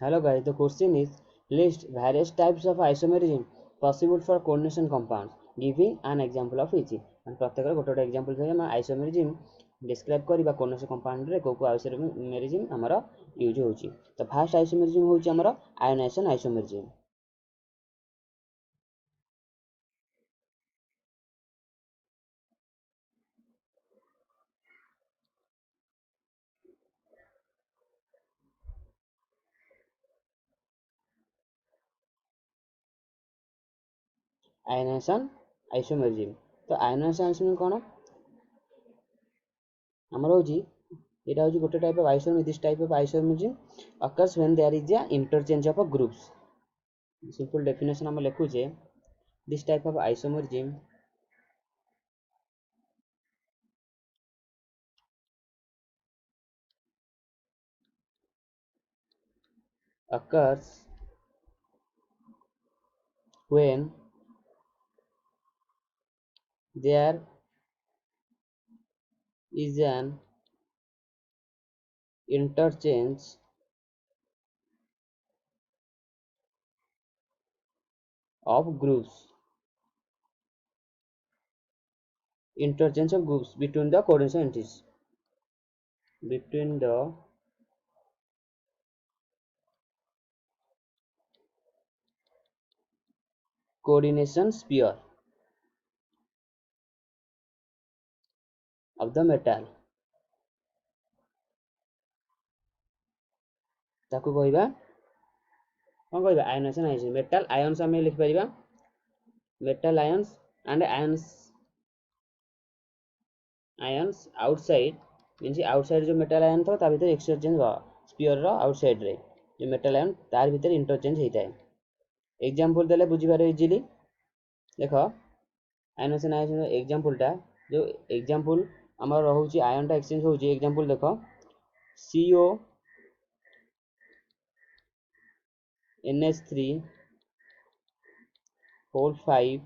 Hello guys, the question is list various types of isomerism possible for coordination compounds, giving an example of each. And प्रत्येक गोटे गोटे example से हम isomerism describe करिबा coordination compound रे को isomerism हमर यूज होची. तो फर्स्ट isomerism होची हमर ionization isomerism. Ionization isomerism. तो ionization isomerism कोन हमर होची এটা হচ্ছে গোটে type of isomerism. This type of isomerism occurs when there is a interchange of groups. Simple definition हम लिखुचे. This type of isomerism occurs when there is an interchange of groups between the coordination entities, between the coordination sphere of the metal. ताकू कहबा कौन कहबा ionization isomerism. Metal ions हम लिख परिबा metal ions and ions outside means outside जो metal ion था ता भीतर एक्सचेंज हो स्फीयर रो आउटसाइड रे जो मेटल आयन तार भीतर इंटरचेंज होता है. एग्जांपल देले बुझी पारे इजीली. देखो आयनाइजेशन आइसोमेरिज्म एग्जांपल टा जो एग्जांपल हमर रहउची आयन टा एक्सचेंज होउची. एग्जांपल देखो CO NH3 whole 5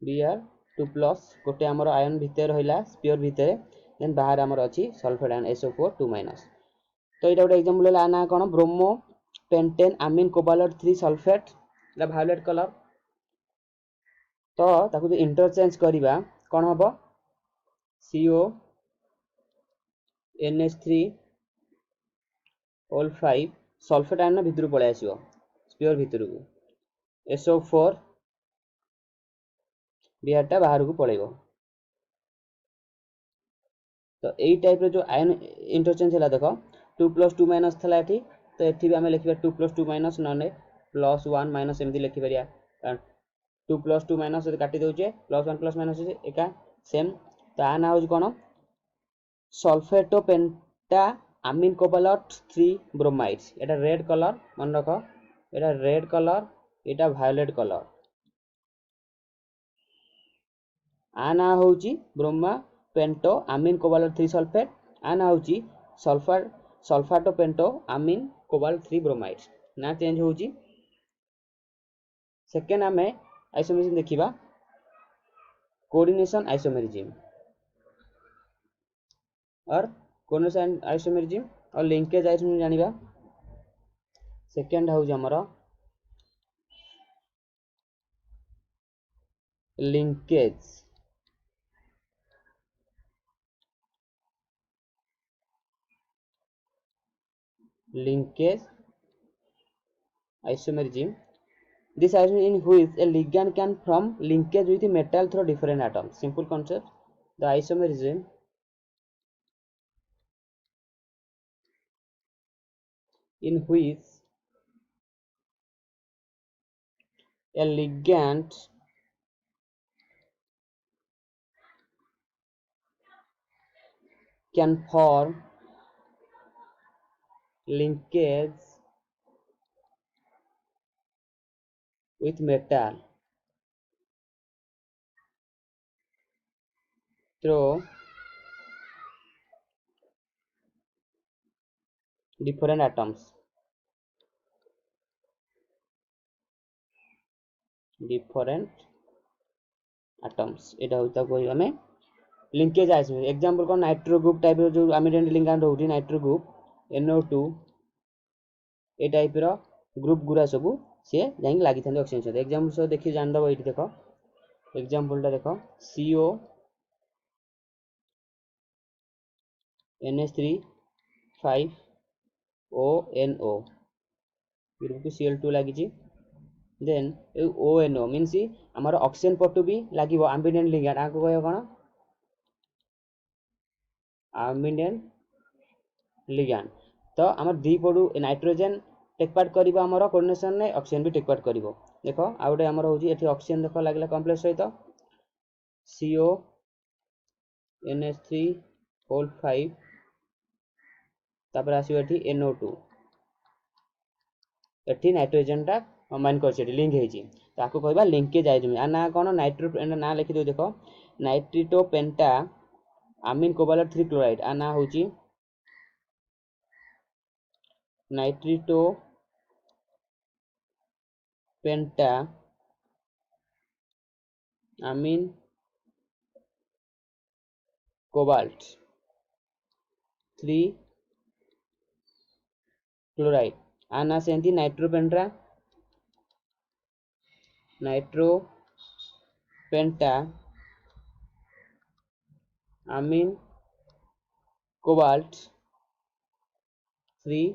Br 2 plus गोटे हमर आयन भीतर रहिला स्फीयर भीतर देन बाहर हमर अछि सल्फेट आयन SO4 2 माइनस. तो एटा गोटे एग्जांपल होला ना कोन ब्रोमो पेंटेन अमीन कोबाल्ट 3 सल्फेट ला वायलेट कलर. तो ताकू जो इंटरचेंज करिबा कोन हबो CO NH3 whole 5 sulphate ion भीतर पळे आसीबो स्फीयर भीतर को SO4 Br टा बाहर को पळेबो. तो एई टाइप रे जो आयन इंटरचेंज होला देखो 2 प्लस 2 माइनस थला एठी. तो एठी भी हमें लिखिबा 2 प्लस 2 माइनस नने प्लस 1 माइनस एमदी लिखि परिया. 2 प्लस 2 माइनस काटी दोचे प्लस 1 प्लस माइनस एका सेम. तो आ ना होज कोन सल्फेटो पेंटा अमीन कोबाल्ट 3 ब्रोमाइड्स. एटा रेड कलर मन रखो एटा रेड कलर एटा वायलेट कलर. आ ना होउची ब्रोमा पेंटो अमीन कोबाल्ट 3 सल्फेट. आ ना होउची सल्फाटो पेंटो अमीन कोबाल्ट 3 ब्रोमाइड्स. ना चेंज होउची. सेकेंड हमें आइसोमेरिज्म देखिबा कोऑर्डिनेशन आइसोमेरिज्म और कोऑर्डिनेशन आइसोमेरिज्म और लिंकेज आइसोमेरिज्म जानिबा. सेकेंड होउची हमर linkage isomerism. This isomerism in which a ligand can form linkage with metal through different atoms. Simple concept. The isomerism in which a ligand can form linkage with metal through different atoms. Different atoms. এটা হইতা কই আমি linkage isomeric example कोन nitro group type रो जो अमीन लिंगान रहउठी nitro group NO2 ए type रो group गुरा सब से जाई लागि थांदे ऑक्सीजन सहित एग्जांपल सो देखि जान दबो एठी देखो एग्जांपल टा देखो CO NH3 5 ONO ग्रुप को Cl2 लागि छि देन ONO मींस हमर ऑक्सीजन पटु भी लागिवो एम्बिडेंट लिगेंड आको कहयो कोन एम्बिडेंट लिगेंड तो हमर दी पडु नाइट्रोजन टेक पार्ट करिवो हमर कोऑर्डिनेशन ने ऑक्सीजन भी टेक पार्ट करिवो देखो आउटे हमर होजी एठी ऑक्सीजन देखो लागला कॉम्प्लेक्स सहित CO NH3 होल 5 तापर आसीबो एठी NO2 एठी नाइट्रोजन टा कंबाइन कर सेठी लिंक हेची ताको कहबा लिंकेज आइसोमेरिक आ ना कोन नाइट्रो ना लिखि दो देखो नाइट्रिटो पेंटा अमीन कोबालेट 3 क्लोराइड आ ना होची नाइट्रिटो पेंटा अमीन कोबाल्ट 3 क्लोराइड आ ना सेंती nitro penta ammine cobalt 3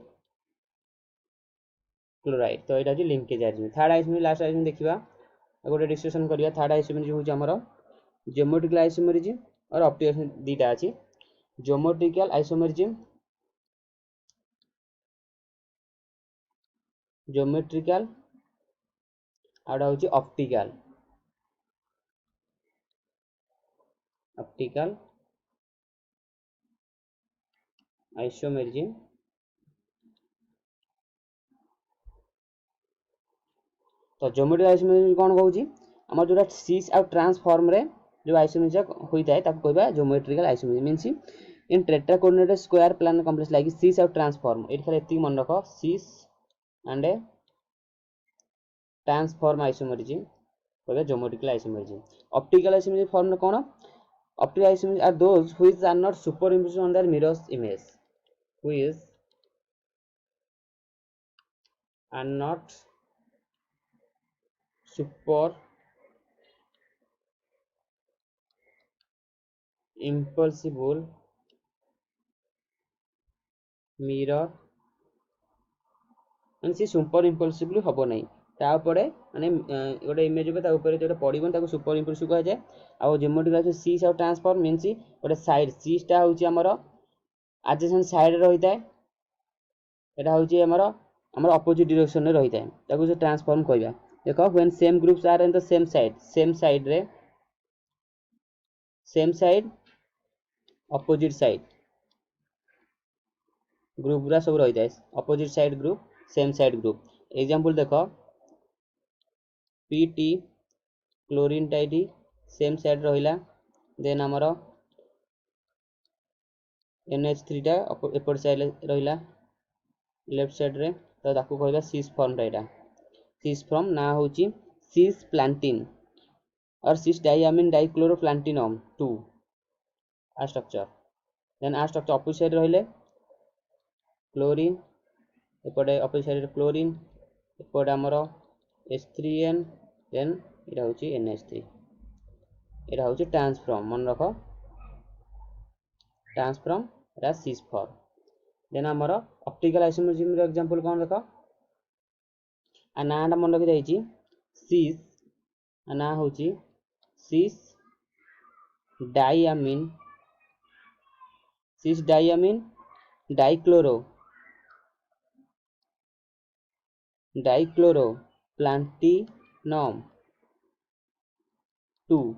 chloride तो एटा जे linkage isomeric third isomeric last isomeric देखिबा गोटे डिस्कशन करिया थर्ड आइसोमेरिक होची हमरो ज्योमेट्रिकल आइसोमेरिज्म और ऑप्टिकल दीटा अछि ज्योमेट्रिकल आइसोमेरिज्म ज्योमेट्रिकल आडा होची ऑप्टिकल आइसोमेरिज्म तो ज्योमेट्रिकल आइसोमेरिज्म कोन कहूची हमर जोटा सिस आ ट्रांसफॉर्म रे जो आइसोमेरिज्म होई थाए ताको कहबा geometrical isomerism means in tetra coordinate square plan complex like cis आ ट्रांसफॉर्म एठी खाली एति मन रखो सिस एंड ट्रांसफॉर्म आइसोमेरिज्म कहबा geometrical isomerism optical isomerism form कोन optical isomerism are those which are not superimposed on their mirrors image which are not super impossible mirror ମାନେ ସେ ସୁपर ଇମ୍ପଲସିବଲି ହବ ନାହିଁ ତା ଉପରେ ମାନେ ଗୋଟେ ଇମେଜ ଉପରେ ତା ଉପରେ ଯୋଉଟା ପଡିବ ତାକୁ ସୁपर ଇମ୍ପଲସିବ କୁହାଯାଏ ଆଉ ज्योमेट्रिकल ଅଛି सी ଆଉ ट्रांसफॉर्म मींस ଗୋଟେ ସାଇड सी ଟା होची हमर adjacent साइड रे रहिଥାଏ एटा होची हमर अपोजिट डायरेक्शन रे रहिଥାଏ ताको से ट्रांसफॉर्म कहबा देखो when same groups are in the same side रे same side opposite side group गुरा सब रही थाए opposite side group same side group example देखो पीटी क्लोरीन टाइडी सेम साइड रहिला देन हमर NH3 टा एपट साइड रहिला लेफ्ट साइड रे तो ताको कहबा सिस फॉर्म टा एटा सिस फॉर्म ना होची सिस प्लांटिन और सिस डाइअमीन डाइक्लोरोप्लांटिनम 2 आ स्ट्रक्चर देन आ स्ट्रक्चर अपोजिट साइड रहिले क्लोरीन एपटे अपोजिट साइड रे क्लोरीन एपटे हमर H3N देन एटा होची NH3 एटा होची ट्रांसफॉर्म मन रखो ट्रांसफॉर्म एटा सिस फॉर्म देन हमर ऑप्टिकल आइसोमेरिज्म रो एग्जांपल कोन देखो आ नाटा मन रखि जाईची सिस आ ना होची सिस डाइअमीन डाइक्लोरो प्लांटिनम 2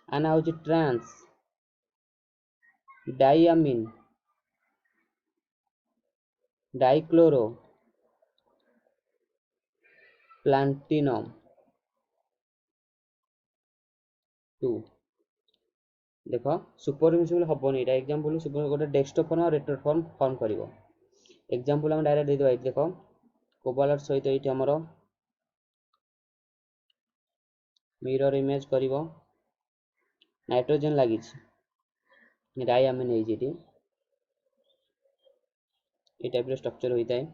आ ना होची ट्रांस डाइअमीन डाइक्लोरो प्लांटिनम 2 देखो सुपर इम्पोसिबल हबोनी एटा एग्जांपल सुपर गोटे डेस्कटॉप फॉर्म और रेट्रो फॉर्म करिवो एग्जांपल हम डायरेक्ट दे दो देखो कोबाल्ट सहित एठी हमरो मिरर इमेज करिवो नाइट्रोजन लागि छी राय आम नहीं ये टाइप स्ट्रक्चर होता है।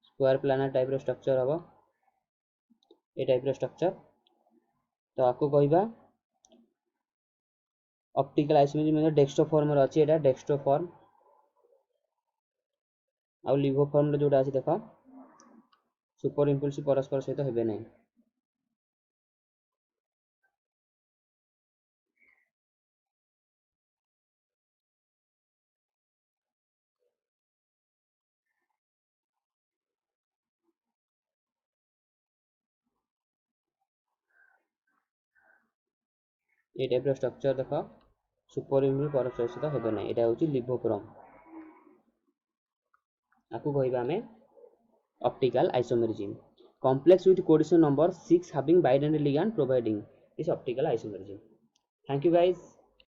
स्क्वायर प्लानर टाइप स्ट्रक्चर हम ये टाइप स्ट्रक्चर। तो आपको कहवा ऑप्टिकल आइसोमेरिज्म डेस्कटॉप फॉर्म अच्छी एटा डेस्कटॉप फॉर्म आउ लिभो फॉर्म जोटा अच्छी देख सुपर इम्पल्सिव परस्पर सहित हेबे नहीं। ये टाइप स्ट्रक्चर देख सुपर इम्पल्सिव परस्पर सहित हेबे नहीं। एटा होची लिभोक्रोम। आपको कहवा आम optical isomerism complex with coordination number 6 having binary ligand providing this optical isomerism. Thank you guys.